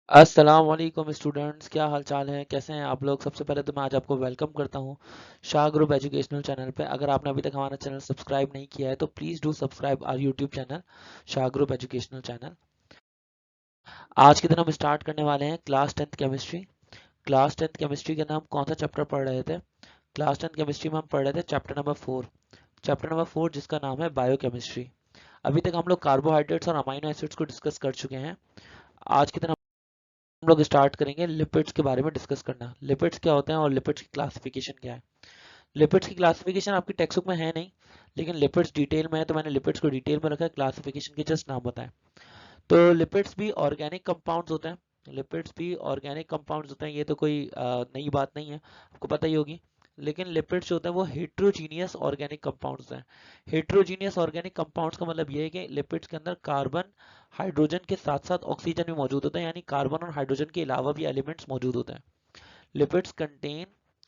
अस्सलाम वालेकुम स्टूडेंट्स, क्या हाल चाल है? कैसे हैं आप लोग? सबसे पहले तो मैं आज आपको वेलकम करता हूं शाह ग्रुप एजुकेशनल चैनल पे। अगर आपने अभी तक हमारा चैनल सब्सक्राइब नहीं किया है तो please do subscribe our YouTube channel Shah group educational channel. आज के दिन हम स्टार्ट करने वाले हैं class 10th chemistry. Class 10th chemistry के अंदर हम कौन सा चैप्टर पढ़ रहे थे? क्लास 10th केमिस्ट्री में हम पढ़ रहे थे चैप्टर नंबर 4। चैप्टर नंबर 4 जिसका नाम है बायोकेमिस्ट्री। अभी तक हम लोग कार्बोहाइड्रेट्स और अमाइनो एसिड्स को डिस्कस कर चुके हैं। आज के दिन हम लोग स्टार्ट करेंगे लिपिड्स के बारे में डिस्कस करना। लिपिड्स क्या होते हैं और लिपिड्स की क्लासिफिकेशन क्या है। लिपिड्स की क्लासिफिकेशन आपकी टेक्स्ट बुक में है नहीं, लेकिन लिपिड्स डिटेल में है तो मैंने लिपिड्स को डिटेल में रखा है, क्लासिफिकेशन के जस्ट नाम बताएं। तो लिपिड्स भी ऑर्गेनिक कंपाउंड्स होते हैं। लिपिड्स भी ऑर्गेनिक कंपाउंड्स होते हैं, ये तो कोई नई बात नहीं है, आपको पता ही होगी। लेकिन लिपिड्स जो होते हैं वो हेट्रोजीनियस ऑर्गेनिक कंपाउंड्स हैं। हेट्रोजीनियस ऑर्गेनिक कंपाउंड्स का मतलब ये है कि लिपिड्स के अंदर कार्बन हाइड्रोजन के साथ साथ ऑक्सीजन भी मौजूद होता है, यानी कार्बन और हाइड्रोजन के अलावा भी एलिमेंट्स मौजूद होते हैं। Lipids contain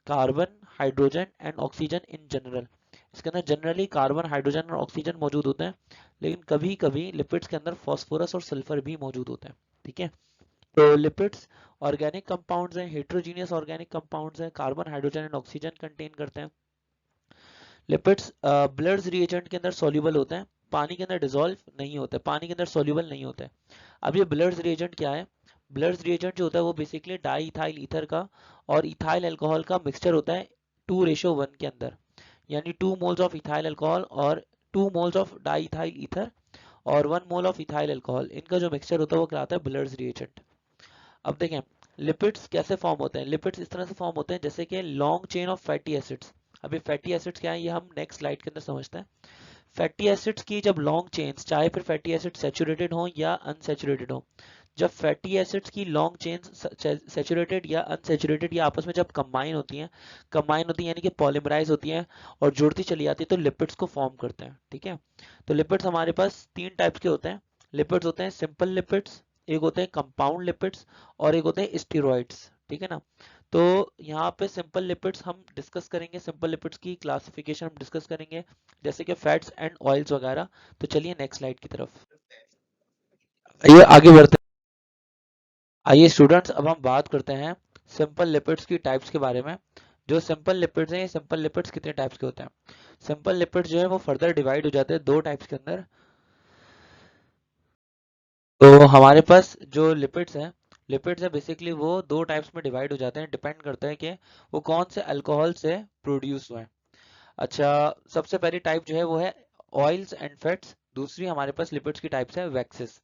carbon, hydrogen and oxygen in general. इसके अंदर जनरली कार्बन, हाइड्रोजन और ऑक्सीजन मौजूद होते हैं, लेकिन कभी कभी लिपिड्स के अंदर फास्फोरस और सल्फर भी मौजूद होते हैं। ठीक है, तो लिपिड्स ऑर्गेनिक कंपाउंड्स हैं, हेट्रोजीनियस ऑर्गेनिक कंपाउंड्स हैं, carbon, hydrogen and oxygen contain करते हैं। लिपिड्स ब्लड रिएजेंट के अंदर सॉल्युबल होते हैं, पानी के अंदर डिसॉल्व नहीं होते, पानी के अंदर सॉल्युबल नहीं होते। अब ये ब्लड रिएजेंट क्या है? ब्लड रिएजेंट जो होता है वो बेसिकली डाई इथाइल ईथर का और इथाइल अल्कोहल का मिक्सचर होता है 2:1 के अंदर, यानी 2 मोल्स ऑफ इथाइल अल्कोहल और 2 moles of di ethyl ether और 1 मोल ऑफ इथाइल अल्कोहल, इनका जो मिक्सचर होता है वो कहलाता है ब्लड रिएजेंट। अब देखें लिपिड्स कैसे फॉर्म होते हैं। लिपिड्स इस तरह से फॉर्म होते हैं जैसे कि long chain of fatty acids. अभी फैटी एसिड्स क्या है ये हम नेक्स्ट स्लाइड के अंदर समझते हैं। फैटी एसिड्स की जब लॉन्ग चेन्स, चाहे फिर फैटी एसिड सेचुरेटेड हो या अनसेचुरेटेड हो, जब फैटी एसिड्स की लॉन्ग चेन्स सेचुरेटेड या अनसेचुरेटेड या आपस में जब कंबाइन होती हैं यानी कि पॉलीमराइज होती हैं और जुड़ती चली जाती है तो लिपिड्स को फॉर्म करते हैं। ठीक है, तो लिपिड्स हमारे पास तीन टाइप्स के होते हैं। लिपिड्स होते हैं सिंपल लिपिड्स, एक होते हैं कंपाउंड लिपिड्स और एक होते हैं स्टेरॉइड्स। ठीक है ना, तो यहाँ पे सिंपल लिपिड्स हम डिस्कस करेंगे, सिंपल लिपिड्स की क्लासिफिकेशन हम डिस्कस करेंगे जैसे कि फैट्स एंड ऑयल्स वगैरह। तो चलिए नेक्स्ट स्लाइड की तरफ आइए आगे बढ़ते हैं। आइए स्टूडेंट्स, अब हम बात करते हैं सिंपल लिपिड्स की टाइप्स के बारे में। जो सिंपल लिपिड्स हैं, ये सिंपल लिपिड्स कितने टाइप्स के होते हैं? सिंपल लिपिड्स जो है वो फर्दर डिवाइड हो जाते हैं दो टाइप्स के अंदर। तो हमारे पास जो लिपिड्स है बेसिकली वो दो टाइप्स में डिवाइड हो जाते हैं, डिपेंड करता है कि वो कौन से अल्कोहल से प्रोड्यूस हुए हैं। अच्छा, सबसे पहली टाइप जो है वो है ऑयल्स एंड फैट्स। दूसरी हमारे पास लिपिड्स की टाइप्स है वैक्सेस।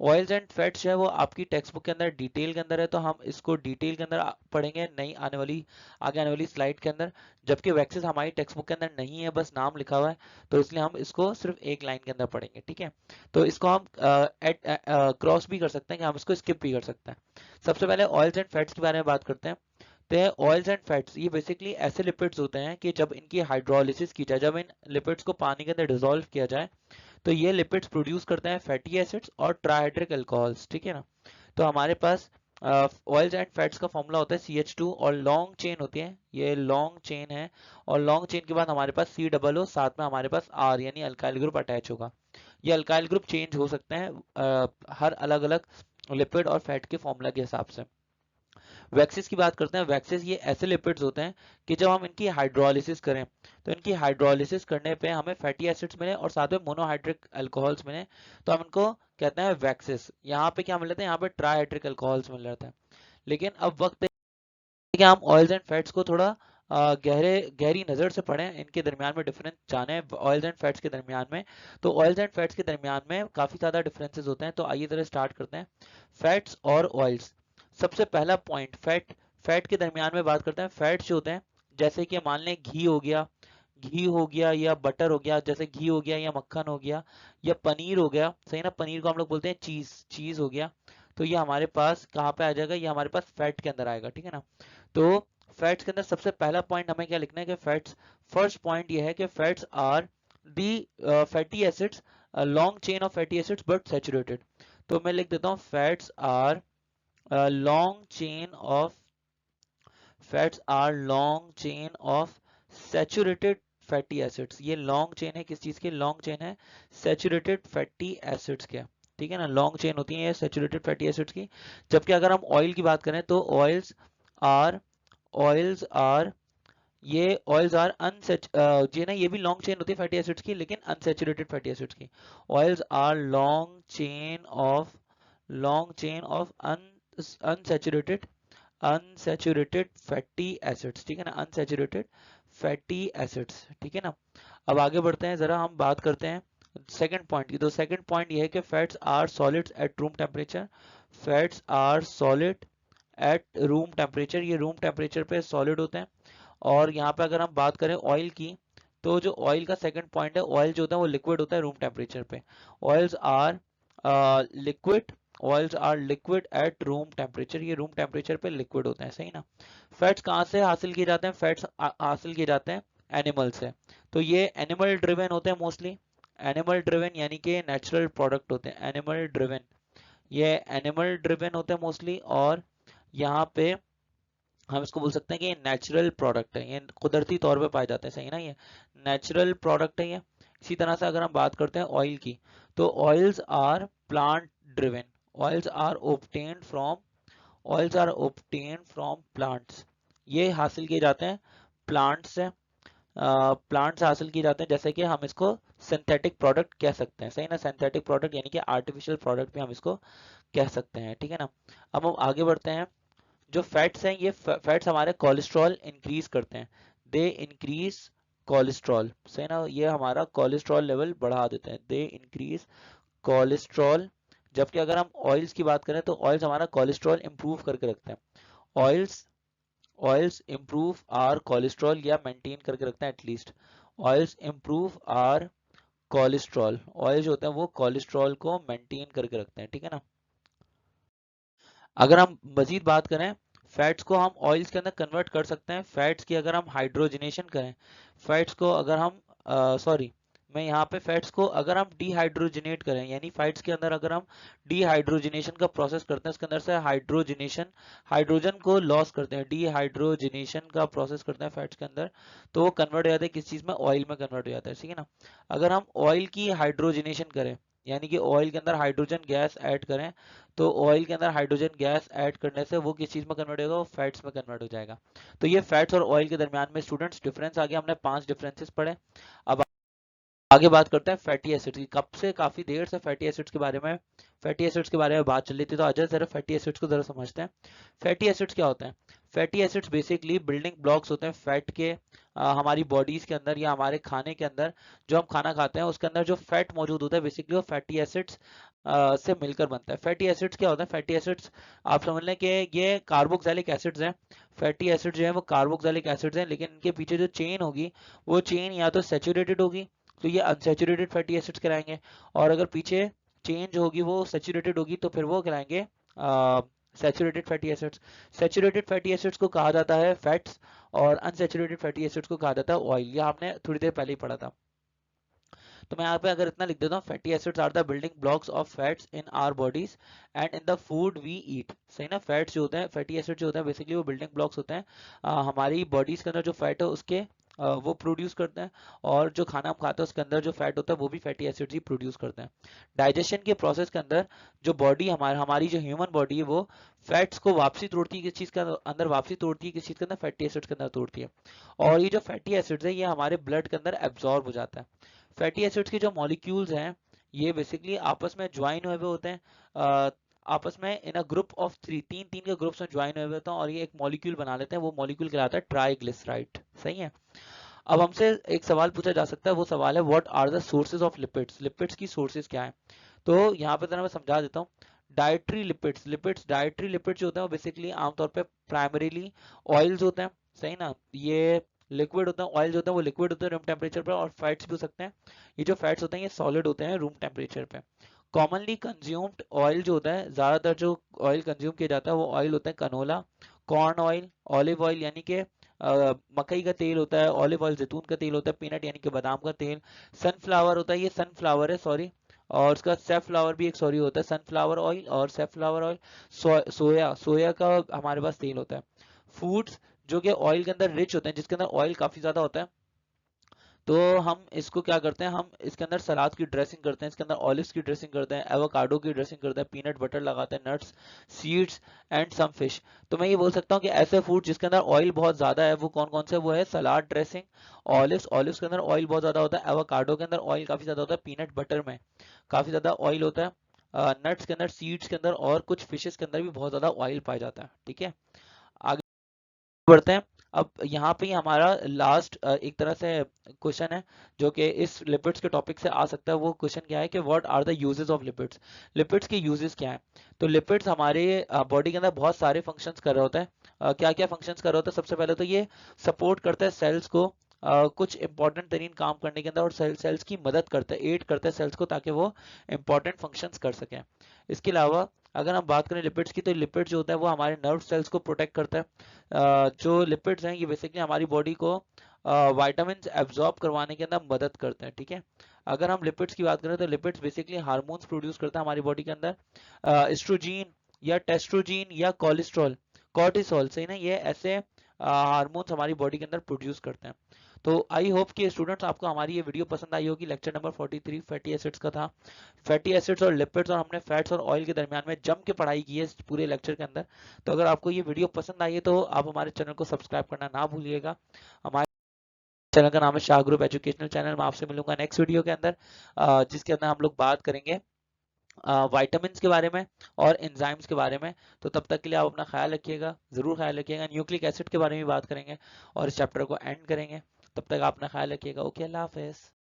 ऑयल्स एंड फैट्स जो है वो आपकी टेक्स्ट बुक के अंदर डिटेल के अंदर है, तो हम इसको डिटेल के अंदर पढ़ेंगे नई आगे आने वाली स्लाइड के अंदर। जबकि वैक्सेस हमारी टेक्स्ट बुक के अंदर नहीं है, बस नाम लिखा हुआ है, तो इसलिए हम इसको सिर्फ एक लाइन के अंदर पढ़ेंगे। ठीक है, तो इसको हम क्रॉस भी कर सकते हैं कि हम इसको स्किप भी कर सकते हैं। सबसे पहले ऑयल्स एंड फैट्स के बारे में बात करते हैं। तो ऑयल्स एंड फैट्स ये बेसिकली ऐसे लिपिड्स होते हैं कि जब इनकी हाइड्रोलिसिस की जाए, जब इन लिपिड्स को पानी के अंदर डिसॉल्व किया जाए, तो ये लिपिड्स प्रोड्यूस करते हैं फैटी एसिड्स और ट्राइहाइड्रिक अल्कोहल्स। ठीक है ना, तो हमारे पास ऑयल्स एंड फैट्स का फॉर्मूला होता है CH2 और लॉन्ग चेन होती है, ये लॉन्ग चेन है। और लॉन्ग चेन के बाद हमारे पास C साथ में हमारे पास R यानी अल्काइल ग्रुप अटैच होगा। ये अल्काइल ग्रुप चेंज हो सकते हैं हर अलग अलग लिपिड और फैट के फॉर्मूला के हिसाब से। वैक्सीज की बात करते हैं। वैक्सीज ये ऐसे लिपिड्स होते हैं कि जब हम इनकी हाइड्रोलिसिस करें, तो इनकी हाइड्रोलिसिस करने पे हमें फैटी एसिड्स मिले और साथ में मोनोहाइड्रिक अल्कोहल्स मिले, तो हम इनको कहते हैं वैक्सीज। यहाँ पे क्या मिल जाते हैं? यहाँ पे ट्राइहाइड्रिक अल्कोहल्स मिल जाते हैं। लेकिन अब वक्त है कि हम ऑयल्स एंड फैट्स को थोड़ा गहरी नज़र से पढ़ें, इनके दरमियान में डिफरेंस जाने ऑयल्स एंड फैट्स के दरमियान में। तो ऑयल्स एंड फैट्स के दरमियान में काफ़ी ज़्यादा डिफरेंसेस होते हैं, तो आइए ज़रा स्टार्ट करते हैं फैट्स और ऑयल्स। सबसे पहला पॉइंट फैट। फैट के दरमियान में बात करते हैं। फैट्स जो होते हैं जैसे कि मान लें घी हो गया या बटर हो गया, जैसे घी हो गया या मक्खन हो गया या पनीर हो गया, सही ना, पनीर को हम लोग बोलते हैं चीज हो गया। तो ये हमारे पास कहाँ पे आ जाएगा? ये हमारे पास फैट के अंदर आएगा। ठीक है ना, तो फैट्स के अंदर सबसे पहला पॉइंट हमें क्या लिखना है कि फैट्स, फर्स्ट पॉइंट ये है कि fats are the fatty acids, long chain of fatty acids but saturated. तो मैं लिख देता हूँ fats are long chain of fats are long chain of saturated fatty acids. ये लॉन्ग चेन है किस चीज के? लॉन्ग चेन है सैचुरेटेड फैटी एसिड्स के। ठीक है ना, लॉन्ग चेन होती है ये सैचुरेटेड फैटी एसिड्स की। जबकि अगर हम ऑयल की बात करें तो are oils are oils are ये ना, ये भी लॉन्ग चेन होती है फैटी एसिड्स की, लेकिन अनसैचुरेटेड फैटी एसिड्स की। Oils are long chain of unsaturated unsaturated fatty acids, ठीक है ना, अनसैचुरेटेड फैटी एसिड्स, ठीक है ना। अब आगे बढ़ते हैं, जरा हम बात करते हैं सेकंड पॉइंट की। तो सेकंड पॉइंट ये है कि fats are solids at room temperature. Fats are solid at room temperature, ये रूम टेम्परेचर पे सॉलिड होते हैं। और यहाँ पे अगर हम बात करें ऑयल की, तो जो ऑयल का सेकंड पॉइंट है, ऑयल जो होता है वो लिक्विड होता है रूम टेम्परेचर पे। Oils are liquid oils are liquid at room temperature, ये रूम टेम्परेचर पे लिक्विड होते हैं, सही ना। फैट्स कहाँ से हासिल किए जाते हैं? फैट्स हासिल किए जाते हैं एनिमल से। तो ये एनिमल ड्रिवन होते हैं मोस्टली, एनिमल ड्रिवन यानी कि नेचुरल प्रोडक्ट होते हैं, एनिमल ड्रिवन, ये एनिमल ड्रिवन होते हैं मोस्टली। और यहाँ पे हम इसको बोल सकते हैं कि ये नेचुरल प्रोडक्ट है, ये कुदरती तौर पे पाए जाते हैं, सही ना, ये नेचुरल प्रोडक्ट है ये। इसी तरह से अगर हम बात करते हैं ऑयल की, तो oils are plant driven, oils are obtained from oils are obtained from plants, ये हासिल किए जाते हैं प्लांट्स से। प्लांट्स हासिल किए जाते हैं, जैसे कि हम इसको सिंथेटिक प्रोडक्ट कह सकते हैं, सही ना, सिंथेटिक प्रोडक्ट यानी कि आर्टिफिशियल प्रोडक्ट भी हम इसको कह सकते हैं, ठीक है ना। अब हम आगे बढ़ते हैं। जो फैट्स हैं, ये फैट्स हमारे कोलेस्ट्रॉल इंक्रीज करते हैं, दे इंक्रीज कोलेस्ट्रॉल, सही ना, ये हमारा कोलेस्ट्रॉल लेवल बढ़ा देते हैं, दे इंक्रीज कोलेस्ट्रॉल। जबकि अगर हम ऑयल्स की बात करें तो ऑयल्स हमारा कोलेस्ट्रॉल इंप्रूव करके रखते हैं, oils oils improve our cholesterol या मेंटेन करके रखते हैं at least, oils improve our cholesterol, oil जो होते हैं वो कोलेस्ट्रॉल को मेंटेन करके रखते हैं, ठीक है ना। अगर हम मजीद बात करें, फैट्स को हम ऑयल्स के अंदर कन्वर्ट कर सकते हैं, फैट्स की अगर हम हाइड्रोजनेशन करें, फैट्स को अगर हम सॉरी मैं यहाँ पे फैट्स को अगर हम डिहाइड्रोजनेट करें, यानी फैट्स के अंदर अगर हम डिहाइड्रोजनेशन का प्रोसेस करते हैं, उसके अंदर से हाइड्रोजन को लॉस करते हैं, डिहाइड्रोजनेशन का प्रोसेस करते हैं फैट्स के अंदर, तो वो कन्वर्ट हो जाता है किस चीज़ में? ऑयल में कन्वर्ट हो जाता है, ठीक है ना। अगर हम ऑयल की हाइड्रोजनेशन करें, यानी कि ऑयल के अंदर हाइड्रोजन गैस ऐड करें, तो ऑयल के अंदर हाइड्रोजन गैस ऐड करने से वो किस चीज़ में कन्वर्ट होगा? वो फैट्स में कन्वर्ट हो जाएगा। तो ये फैट्स और ऑयल के दरमियान में स्टूडेंट्स डिफरेंस आ गया, हमने 5 डिफरेंसेस पढ़े। अब आगे बात करते हैं फैटी एसिड्स की। कब से काफी देर से फैटी एसिड्स के बारे में बात चल रही थी, तो आज जरा फैटी एसिड्स को जरा समझते हैं। फैटी एसिड्स क्या होते हैं? Fatty acids basically building blocks होते हैं फैट के, हमारी बॉडीज के अंदर या हमारे खाने के अंदर, जो हम खाना खाते हैं उसके अंदर जो फैट मौजूद होता है बेसिकली वो फैटी एसिड्स से मिलकर बनता है। फैटी एसिड्स क्या होता है? फैटी एसिड्स आप समझ लें कि ये कार्बोक्सिलिक एसिड्स हैं। फैटी एसिड जो है वो कार्बोक्सिलिक एसिड्स हैं, लेकिन इनके पीछे जो चेन होगी वो चेन या तो सैचुरेटेड होगी, तो ये अनसैचुरेटेड फैटी एसिड्स कहलाएंगे। और अगर पीछे चेन जो होगी वो सैचुरेटेड होगी तो फिर वो कहलाएंगे saturated fatty acids. Saturated fatty acids को कहा जाता है फैट्स, और अनसैचुरेटेड फैटी एसिड्स को कहा जाता है ऑयल। ये आपने थोड़ी देर पहले ही पढ़ा था। तो मैं यहाँ पे अगर इतना लिख देता हूँ, fatty acids are the building blocks of fats in our bodies and in the food we eat, सही ना। फैट्स जो होते हैं, फैटी एसिड जो होते हैं बेसिकली वो बिल्डिंग ब्लॉक्स होते हैं, हमारी बॉडीज के अंदर जो फैट है उसके वो प्रोड्यूस करते हैं, और जो खाना हम खाते हैं उसके अंदर जो फैट होता है वो भी फैटी एसिड्स ही प्रोड्यूस करते हैं। डाइजेशन के प्रोसेस के अंदर जो बॉडी हमारी जो ह्यूमन बॉडी है वो फैट्स को वापसी तोड़ती है, किस चीज़ के अंदर वापसी तोड़ती है? किस चीज़ के अंदर? फैटी एसिड्स के अंदर तोड़ती है। और ये जो फैटी एसिड्स है ये हमारे ब्लड के अंदर एब्जॉर्ब हो जाता है। फैटी एसिड्स के जो मॉलिक्यूल्स हैं ये बेसिकली आपस में ज्वाइन हुए होते हैं, आपस में इन अ ग्रुप ऑफ तीन तीन के ग्रुप्स में ज्वाइन हुए होते हैं और ये एक मॉलिक्यूल बना लेते हैं, वो मॉलिक्यूल कहलाता है ट्राइग्लिसराइड, सही है। अब हमसे एक सवाल पूछा जा सकता है, वो सवाल है what are the sources of lipids, lipids की सोर्सेज क्या है? तो यहाँ पे जरा मैं समझा देता हूँ। डाइटरी लिपिड्स जो होते हैं वो बेसिकली आमतौर पे प्राइमरीली ऑयल्स होते हैं, सही ना। ये लिक्विड होता है, ऑयल जो होता है वो लिक्विड होते हैं रूम टेम्परेचर पर, और फैट्स भी हो सकते हैं। ये जो फैट्स होते हैं ये सॉलिड होते हैं रूम टेम्परेचर पे। कॉमनली कंज्यूम्ड ऑयल जो होता है, ज्यादातर जो ऑयल कंज्यूम किया जाता है वो ऑयल होता है canola, corn oil, olive oil यानी कि मकई का तेल होता है, ऑलिव ऑयल जैतून का तेल होता है, पीनट यानी कि बादाम का तेल, सनफ्लावर होता है, ये सनफ्लावर है सॉरी, और उसका सेफ्लावर भी एक सॉरी होता है, सनफ्लावर ऑयल और सेफ्लावर ऑयल। सोया का हमारे पास तेल होता है। फूड्स जो कि ऑयल के अंदर रिच होते हैं, जिसके अंदर ऑयल काफी ज्यादा होता है, तो हम इसको क्या करते हैं, हम इसके अंदर सलाद की ड्रेसिंग करते हैं, इसके अंदर ऑलिव्स की ड्रेसिंग करते हैं, एवोकाडो की ड्रेसिंग करते हैं, पीनट बटर लगाते हैं, nuts, seeds and some fish. तो मैं ये बोल सकता हूँ कि ऐसे फूड जिसके अंदर ऑयल बहुत ज़्यादा है वो कौन कौन से, वो है सलाद ड्रेसिंग, ऑलिव्स, ऑलिव्स के अंदर ऑयल बहुत ज़्यादा होता है, एवोकाडो के अंदर ऑयल काफ़ी ज़्यादा होता है, पीनट बटर में काफ़ी ज़्यादा ऑयल होता है, नट्स के अंदर, सीड्स के अंदर और कुछ फिशेस के अंदर भी बहुत ज़्यादा ऑयल पाया जाता है। ठीक है, आगे बढ़ते हैं। अब यहाँ पे ही हमारा लास्ट एक तरह से क्वेश्चन है जो कि इस लिपिड्स के टॉपिक से आ सकता है। वो क्वेश्चन क्या है कि what are the uses of lipids, lipids के यूजेस क्या है। तो लिपिड्स हमारे बॉडी के अंदर बहुत सारे फंक्शंस कर रहे होते हैं। क्या क्या फंक्शंस कर रहे होते हैं, सबसे पहले तो ये सपोर्ट करते हैं सेल्स को कुछ इंपॉर्टेंट तरीन काम करने के अंदर, और सेल्स की मदद करते हैं, एड करते हैं सेल्स को ताकि वो इंपॉर्टेंट फंक्शंस कर सकें। इसके अलावा अगर हम बात करें लिपिड्स की, तो लिपिड जो होता है वो हमारे नर्व सेल्स को प्रोटेक्ट करता है। जो लिपिड्स हैं ये बेसिकली हमारी बॉडी को वाइटामिन एब्जॉर्ब करवाने के अंदर मदद करते हैं। ठीक है, अगर हम लिपिड्स की बात करें तो लिपिड्स बेसिकली हार्मोन्स प्रोड्यूस करता है हमारी बॉडी के अंदर, एस्ट्रोजीन या टेस्ट्रोजीन या कोलेस्ट्रॉल, कॉर्टिसोल सही ना, ये ऐसे हार्मोन्स हमारी बॉडी के अंदर प्रोड्यूस करते हैं। तो आई होप कि स्टूडेंट्स आपको हमारी ये वीडियो पसंद आई होगी। लेक्चर नंबर 43 फैटी एसिड्स का था। फैटी एसिड्स और लिपिड्स, और हमने फैट्स और ऑयल के दरमियान में जम के पढ़ाई की है इस पूरे लेक्चर के अंदर। तो अगर आपको ये वीडियो पसंद आई है तो आप हमारे चैनल को सब्सक्राइब करना ना भूलिएगा। हमारे चैनल का नाम है शाह ग्रुप एजुकेशनल चैनल। मैं आपसे मिलूंगा नेक्स्ट वीडियो के अंदर, जिसके अंदर हम लोग बात करेंगे विटामिन के बारे में और एंजाइम्स के बारे में। तो तब तक के लिए आप अपना ख्याल रखिएगा, ज़रूर ख्याल रखिएगा। न्यूक्लिक एसिड के बारे में बात करेंगे और इस चैप्टर को एंड करेंगे। तब तक आप अपना ख्याल रखिएगा। ओके, अल्लाह हाफिज़।